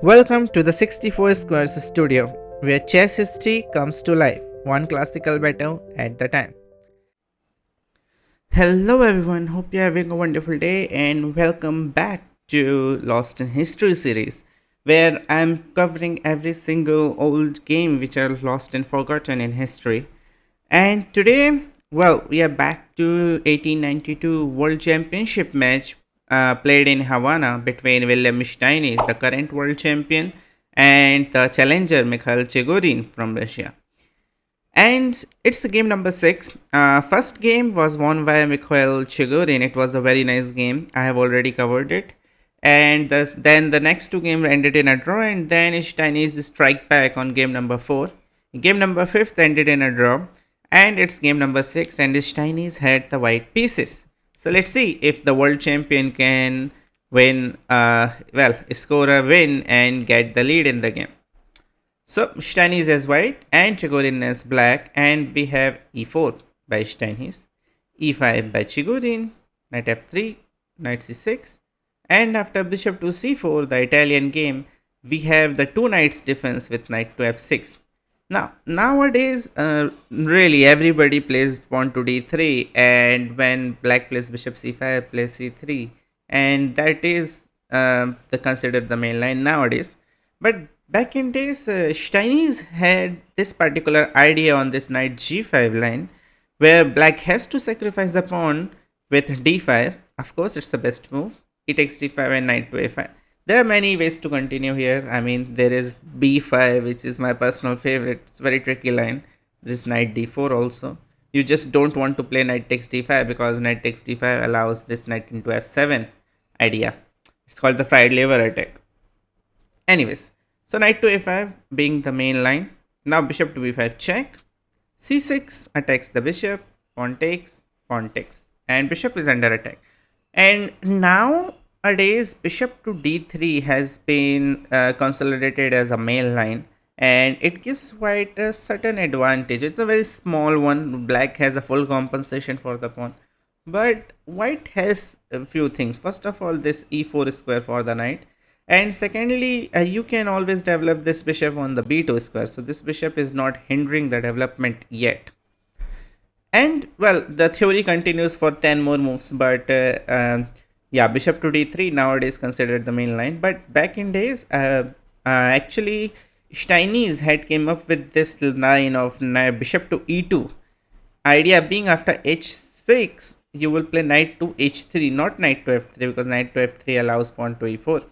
Welcome to the 64 Squares studio, where chess history comes to life, one classical battle at a time. Hello, everyone. Hope you're having a wonderful day, and welcome back to Lost in History series, where I'm covering every single old game which are lost and forgotten in history. And today, well, we are back to 1892 World Championship match played in Havana between W.Steinitz, the current world champion, and the challenger M.Chigorin from Russia. And it's the game number 6. First game was won by M.Chigorin. It was a very nice game. I have already covered it. And then the next two games ended in a draw, and then Steinitz strike back on game number 4. Game number 5 ended in a draw, and it's game number 6, and Steinitz had the white pieces. So let's see if the world champion can win, score a win and get the lead in the game. So Steinitz is white and Chigorin is black, and we have e4 by Steinitz, e5 by Chigorin, knight f3, knight c6, and after bishop to c4, the Italian game, we have the two knights defense with knight to f6. Now, nowadays, really everybody plays pawn to d3, and when black plays bishop c5, plays c3, and that is considered the main line nowadays. But back in days, Steinitz had this particular idea on this knight g5 line, where black has to sacrifice the pawn with d5. Of course, it's the best move. He takes d5 and knight to a5. There are many ways to continue here. I mean, there is b5, which is my personal favorite. It's a very tricky line. This knight d4 also. You just don't want to play knight takes d5 because knight takes d5 allows this knight into f7 idea. It's called the fried liver attack. Anyways, so knight to a5 being the main line. Now bishop to b5 check. c6 attacks the bishop. Pawn takes, and bishop is under attack. And nowadays, bishop to d3 has been consolidated as a main line, and it gives white a certain advantage. It's a very small one. Black has a full compensation for the pawn, but white has a few things. First of all, this e4 square for the knight, and secondly, you can always develop this bishop on the b2 square. So this bishop is not hindering the development yet. And well, the theory continues for 10 more moves, but bishop to d3 nowadays considered the main line. But back in days, actually, Steinitz had came up with this line of bishop to e2. Idea being after h6, you will play knight to h3, not knight to f3, because knight to f3 allows pawn to e4,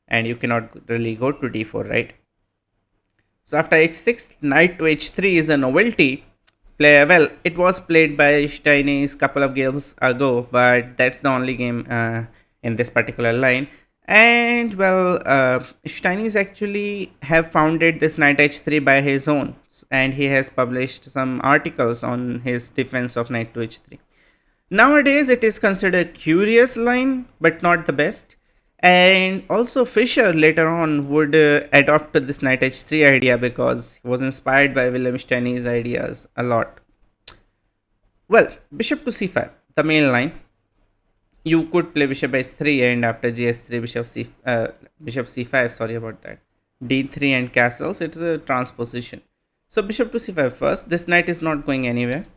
and you cannot really go to d4, right? So after h6, knight to h3 is a novelty. It was played by Steinitz couple of games ago, but that's the only game in this particular line. And well, Steinitz actually have founded this knight h3 by his own, and he has published some articles on his defense of knight to h3. Nowadays, it is considered curious line, but not the best. And also Fischer later on would adopt this knight h3 idea because he was inspired by Wilhelm Steinitz's ideas a lot. Well, bishop to c5, the main line. You could play bishop h3, and after gs3, bishop c5, sorry about that, d3 and castles. It's a transposition. So bishop to c5 first. This knight is not going anywhere.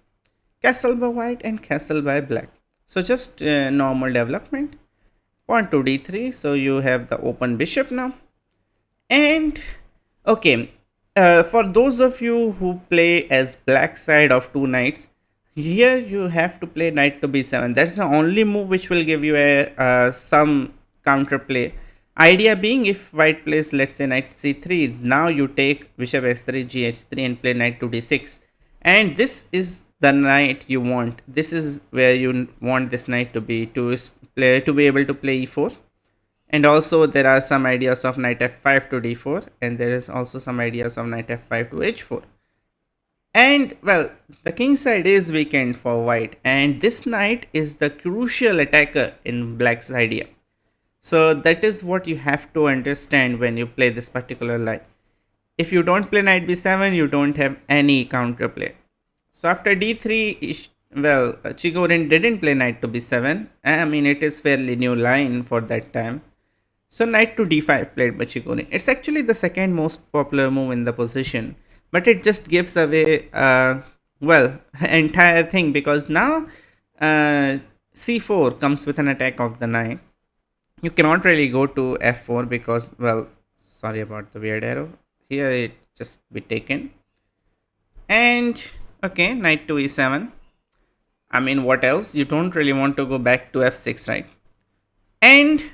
Castle by white and castle by black. So just normal development. Pawn to d3, so you have the open bishop now. And okay, for those of you who play as black side of two knights, here you have to play knight to b7. That's the only move which will give you some counterplay. Idea being, if white plays, let's say, knight c3, now you take bishop s3, gh3 and play knight to d6, and this is the knight you want. This is where you want this knight to be able to play e4. And also there are some ideas of knight f5 to d4, and there is also some ideas of knight f5 to h4. And well, the king side is weakened for white, and this knight is the crucial attacker in black's idea. So that is what you have to understand when you play this particular line. If you don't play knight b7, you don't have any counterplay. So after d3, Chigorin didn't play knight to b7. I mean, it is fairly new line for that time. So knight to d5 played by Chigorin. It's actually the second most popular move in the position, but it just gives away well entire thing because now uh, c4 comes with an attack of the knight. You cannot really go to f4 because, well, sorry about the weird arrow here, it just be taken. And okay, knight to e7. I mean, what else? You don't really want to go back to f6, right? And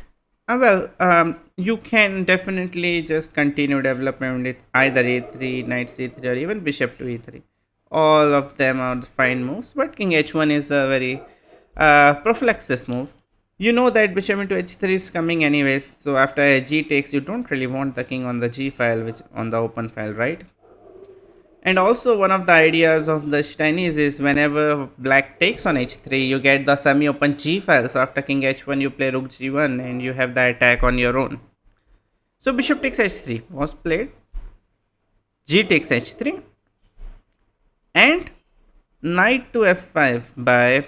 you can definitely just continue development with either a3, knight c3, or even bishop to e3. All of them are fine moves, but king h1 is a very prophylaxis move. You know that bishop into h3 is coming anyways, so after g takes, you don't really want the king on the g file, which on the open file, right? And also, one of the ideas of the Chinese is whenever black takes on h3, you get the semi-open g file. So after king h1, you play rook g1 and you have the attack on your own. So bishop takes h3 was played, g takes h3, and knight to f5 by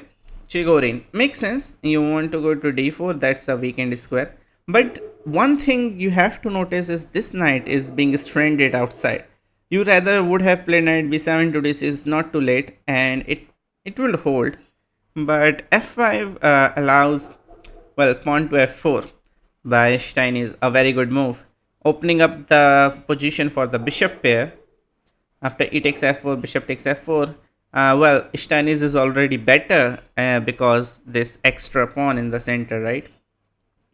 Chigorin. Makes sense. You want to go to d4, that's a weakened square. But one thing you have to notice is this knight is being stranded outside. You rather would have played knight b7 to d6, not too late, and it will hold. But f5 allows, well, pawn to f4 by Stein is a very good move, opening up the position for the bishop pair. After e takes f4, bishop takes f4. Well, Steinitz is already better because this extra pawn in the center, right?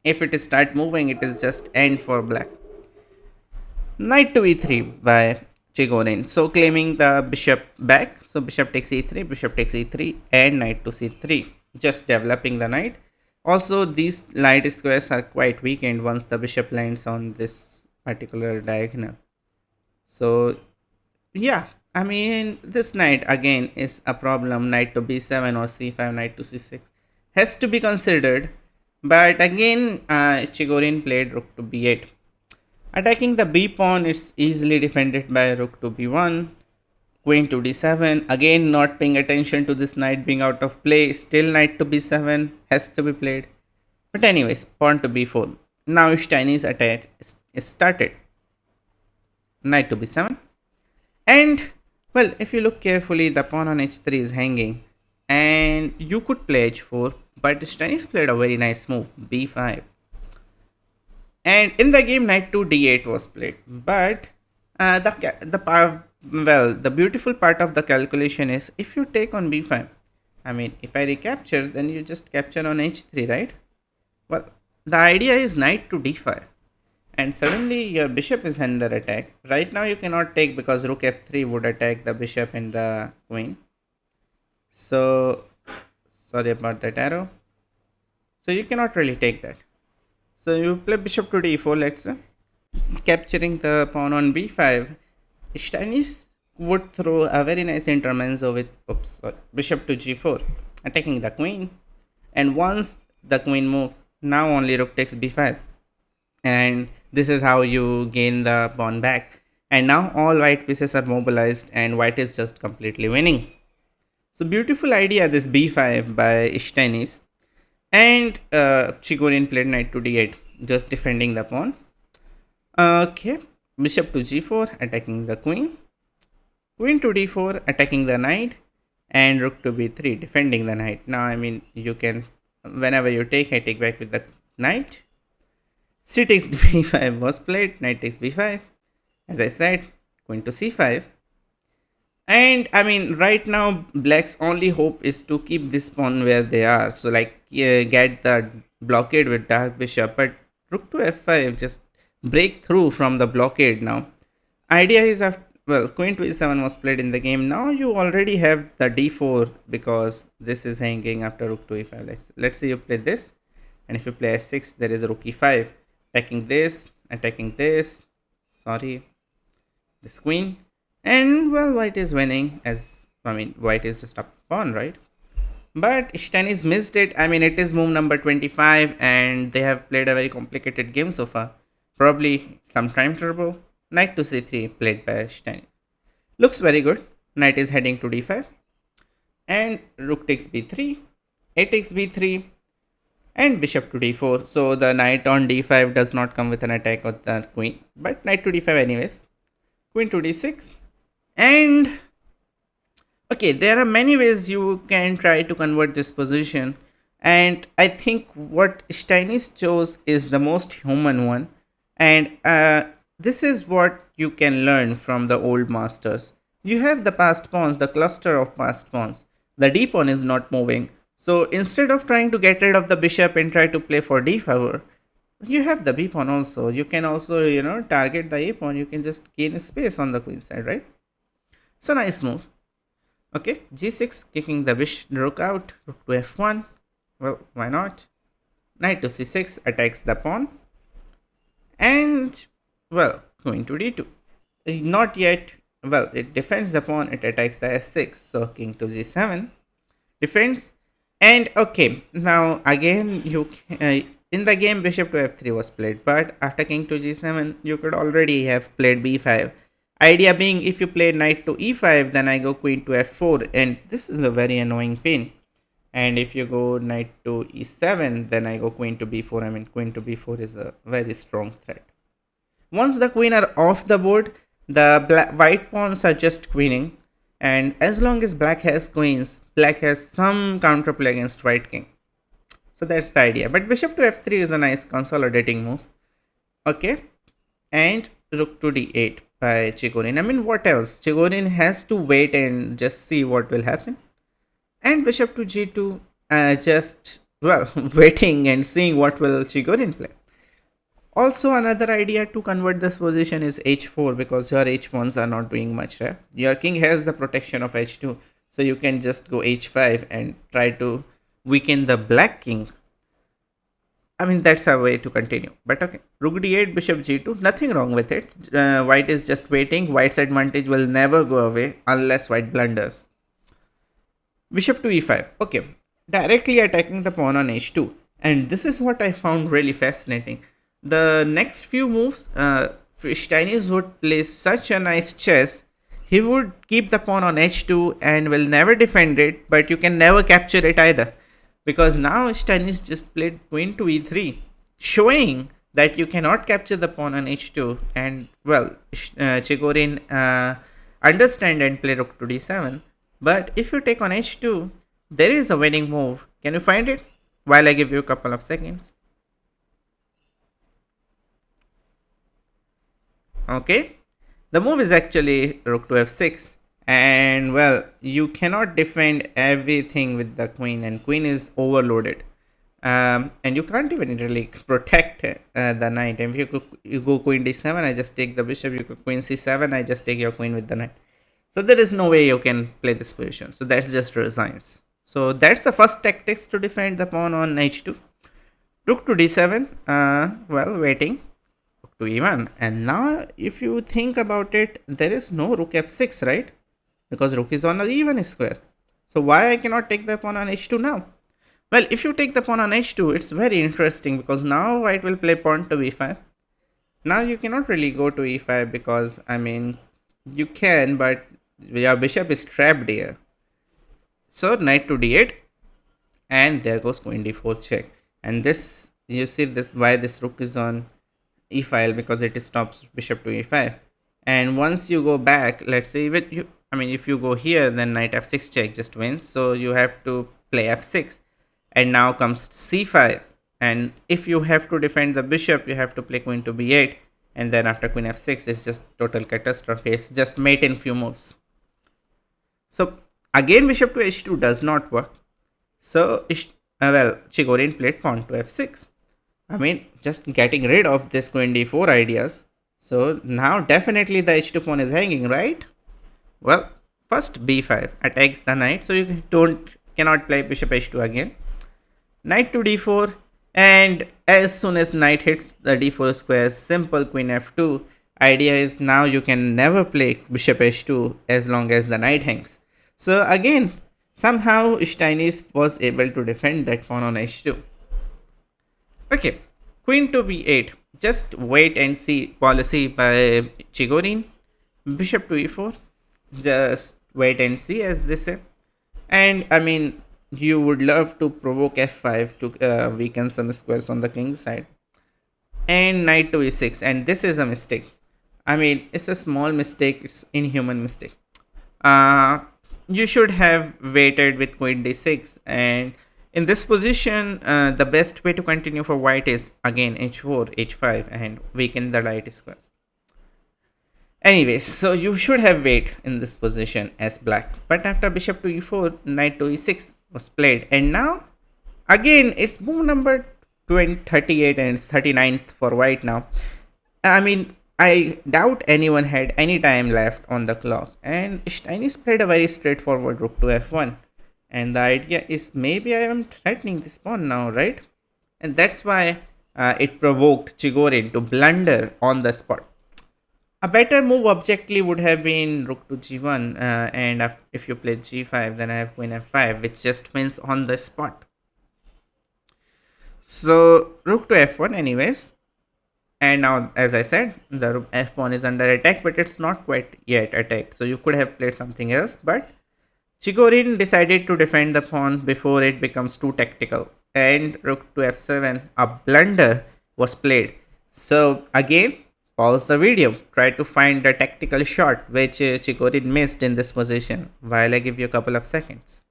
If it is start moving, it is just end for black. Knight to e3 by Chigorin. So claiming the bishop back. So bishop takes e3, bishop takes e3, and knight to c3. Just developing the knight. Also, these light squares are quite weakened once the bishop lands on this particular diagonal. So yeah, I mean, this knight again is a problem. Knight to b7 or c5, knight to c6 has to be considered. But again, Chigorin played rook to b8. Attacking the b pawn, it's easily defended by rook to b1, queen to d7. Again, not paying attention to this knight being out of play. Still, knight to b7 has to be played. But anyways, pawn to b4. Now Chinese attack is started. Knight to b7. And well, if you look carefully, the pawn on h3 is hanging, and you could play h4, but Steinitz played a very nice move, b5. And in the game, knight to d8 was played. But the beautiful part of the calculation is if you take on b5. I mean, if I recapture, then you just capture on h3, right? Well, the idea is knight to d5. And suddenly your bishop is under attack. Right now you cannot take because rook f3 would attack the bishop and the queen. So, sorry about that arrow. So you cannot really take that. So you play bishop to d4, let's say. Capturing the pawn on b5. Steinitz would throw a very nice intermezzo with bishop to g4, attacking the queen. And once the queen moves, now only rook takes b5. And this is how you gain the pawn back. And now all white pieces are mobilized and white is just completely winning. So beautiful idea, this b5 by Steinitz. And Chigorin played knight to d8, just defending the pawn. Okay, bishop to g4, attacking the queen. Queen to d4, attacking the knight. And rook to b3, defending the knight. Now, I mean, you can, whenever you take, I take back with the knight. C takes b5 was played, knight takes b5. As I said, queen to c5. And I mean, right now, black's only hope is to keep this pawn where they are. So, like, get the blockade with dark bishop. But rook to f5, just break through from the blockade now. Idea is, after, well, queen to e7 was played in the game. Now you already have the d4 because this is hanging after rook to e5. Let's say you play this. And if you play s6, there is rook e5. Attacking this, sorry, this queen. And well, white is winning, as I mean, white is just up pawn, right? But Steinitz missed it. I mean, it is move number 25 and they have played a very complicated game so far. Probably some time trouble. Knight to c3 played by Steinitz. Looks very good. Knight is heading to d5. And rook takes b3. A takes b3. and bishop to d4. So the knight on d5 does not come with an attack of the queen, but knight to d5 anyways. Queen to d6. And okay, there are many ways you can try to convert this position, and I think what Steinitz chose is the most human one, and this is what you can learn from the old masters. You have the passed pawns, the cluster of passed pawns. The d pawn is not moving, so instead of trying to get rid of the bishop and try to play for d favor, you have the b pawn also. You can also target the a pawn. You can just gain space on the queen side, right? So nice move. Okay, g6, kicking the rook out, rook to f1. Well, why not? Knight to c6 attacks the pawn. And, well, queen to d2. Not yet. Well, it defends the pawn, it attacks the s6. So, king to g7. Defends. And, okay, now again, in the game, bishop to f3 was played. But after king to g7, you could already have played b5. Idea being, if you play knight to e5, then I go queen to f4, and this is a very annoying pain. And if you go knight to e7, then I go queen to b4. I mean, queen to b4 is a very strong threat. Once the queen are off the board, the white pawns are just queening, and as long as black has queens, black has some counterplay against white king. So that's the idea. But bishop to f3 is a nice consolidating move. Okay, and rook to d8 by Chigorin. I mean, what else? Chigorin has to wait and just see what will happen. And bishop to g2, just, well, waiting and seeing what will Chigorin play. Also, another idea to convert this position is h4, because your h1s are not doing much, right? Your king has the protection of h2, so you can just go h5 and try to weaken the black king. I mean, that's a way to continue. But okay, rook d8, bishop g2, nothing wrong with it. White is just waiting. White's advantage will never go away unless white blunders. Bishop to e5. Okay, directly attacking the pawn on h2. And this is what I found really fascinating. The next few moves, Steinitz would play such a nice chess. He would keep the pawn on h2 and will never defend it, but you can never capture it either. Because now Steinitz just played queen to e3, showing that you cannot capture the pawn on h2. And, well, Chigorin understand and play rook to d7. But if you take on h2, there is a winning move. Can you find it? While I give you a couple of seconds. Okay, the move is actually rook to f6. And, well, you cannot defend everything with the queen, and queen is overloaded. And you can't even really protect the knight. And if you go queen d7, I just take the bishop. You go queen c7, I just take your queen with the knight. So there is no way you can play this position. So that's just resigns. So that's the first tactics to defend the pawn on h2. Rook to d7, well, waiting. Rook to e1. And now if you think about it, there is no rook f6, right? Because rook is on the even square. So why I cannot take the pawn on h2 now? Well, if you take the pawn on h2, it's very interesting, because now white will play pawn to e5. Now you cannot really go to e5, because, I mean, you can, but your bishop is trapped here. So knight to d8, and there goes queen d4 check. And this, you see this, why this rook is on e file, because it stops bishop to e5. And once you go back, let's say if you go here, then knight f6 check just wins. So you have to play f6, and now comes c5. And if you have to defend the bishop, you have to play queen to b8, and then after queen f6, it's just total catastrophe. It's just mate in few moves. So again, bishop to h2 does not work. So Chigorin played pawn to f6. I mean, just getting rid of this queen d4 ideas. So now definitely the h2 pawn is hanging, right? Well, first b5 attacks the knight, so you cannot play bishop h2 again. Knight to d4, and as soon as knight hits the d4 square, simple queen f2. Idea is now you can never play bishop h2 as long as the knight hangs. So again, somehow Steinitz was able to defend that pawn on h2. Okay, queen to b8. Just wait and see policy by Chigorin. Bishop to e4. Just wait and see, as they say. And I mean, you would love to provoke f5 to weaken some squares on the king's side, and knight to e6, and this is a mistake. I mean, it's a small mistake, it's inhuman mistake. uh, you should have waited with queen d6, and in this position the best way to continue for white is again h4 h5 and weaken the light squares. Anyways, so you should have wait in this position as black, but after bishop to e4, knight to e6 was played, and now again it's move number 38 and it's 39th for white now. I mean, I doubt anyone had any time left on the clock, and Steinitz played a very straightforward rook to f1. And the idea is maybe I am threatening this pawn now, right? And that's why it provoked Chigorin to blunder on the spot. A better move objectively would have been rook to g1, and if you play g5, then I have queen f5, which just wins on the spot. So rook to f1 anyways. And now, as I said, the f pawn is under attack, but it's not quite yet attacked. So you could have played something else, but Chigorin decided to defend the pawn before it becomes too tactical. And rook to f7, a blunder was played. So again, pause the video, try to find the tactical shot which Chigorin missed in this position while I give you a couple of seconds.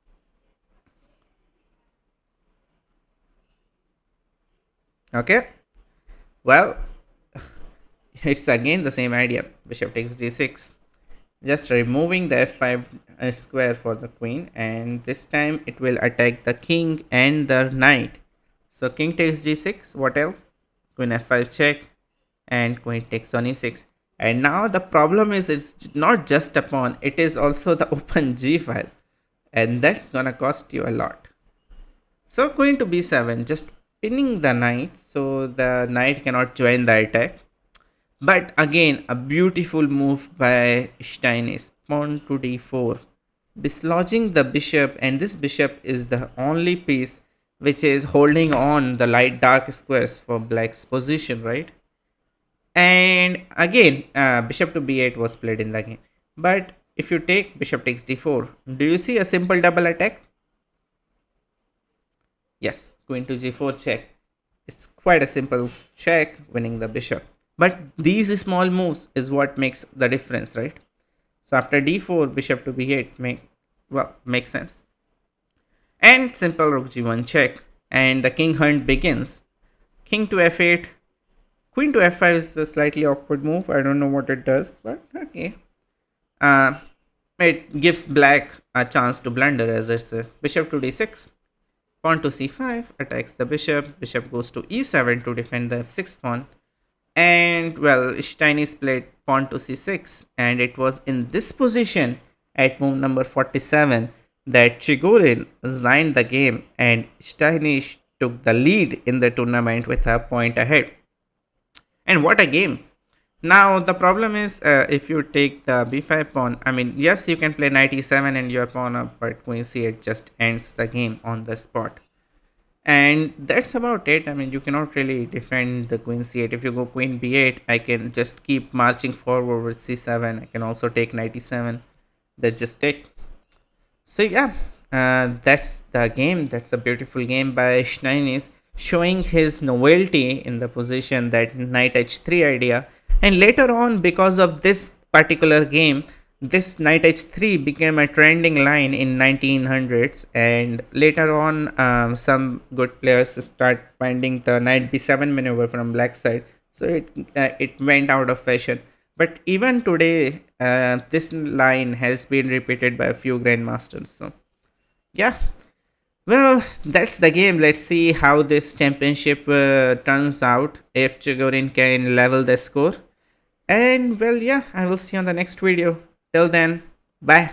Okay, well, it's again the same idea. Bishop takes d6, just removing the f5 square for the queen, and this time it will attack the king and the knight. So king takes g6, what else? Queen f5 check, and queen takes on e6. And now the problem is it's not just a pawn, it is also the open g file, and that's gonna cost you a lot. So queen to b7, just pinning the knight so the knight cannot join the attack. But again, a beautiful move by Steinitz, pawn to d4, dislodging the bishop, and this bishop is the only piece which is holding on the light dark squares for black's position, right? And again, bishop to b8 was played in the game. But if you take bishop takes d4, do you see a simple double attack? Yes, queen to g4 check. It's quite a simple check, winning the bishop. But these small moves is what makes the difference, right? So after d4, bishop to b8 makes sense. And simple rook g1 check, and the king hunt begins. King to f8, queen to f5 is a slightly awkward move. I don't know what it does, but okay. It gives black a chance to blunder, as I said. Bishop to d6, pawn to c5 attacks the bishop. Bishop goes to e7 to defend the f6 pawn. And well, Steinitz played pawn to c6, and it was in this position at move number 47 that Chigorin resigned the game, and Steinitz took the lead in the tournament with a point ahead. And what a game! Now the problem is, if you take the b5 pawn, I mean, yes, you can play knight e7 and your pawn up, but queen c8 just ends the game on the spot. And that's about it. I mean, you cannot really defend the queen c8. If you go queen b8, I can just keep marching forward with c7. I can also take knight e7. That's just it. So yeah, that's the game. That's a beautiful game by Steinitz, showing his novelty in the position, that knight h3 idea. And later on, because of this particular game, this knight h3 became a trending line in 1900s, and later on some good players start finding the knight b7 maneuver from black side, so it went out of fashion. But even today, this line has been repeated by a few grandmasters. So yeah, well, that's the game. Let's see how this championship turns out, if Chigorin can level the score. And well, yeah, I will see you on the next video. Till then, bye.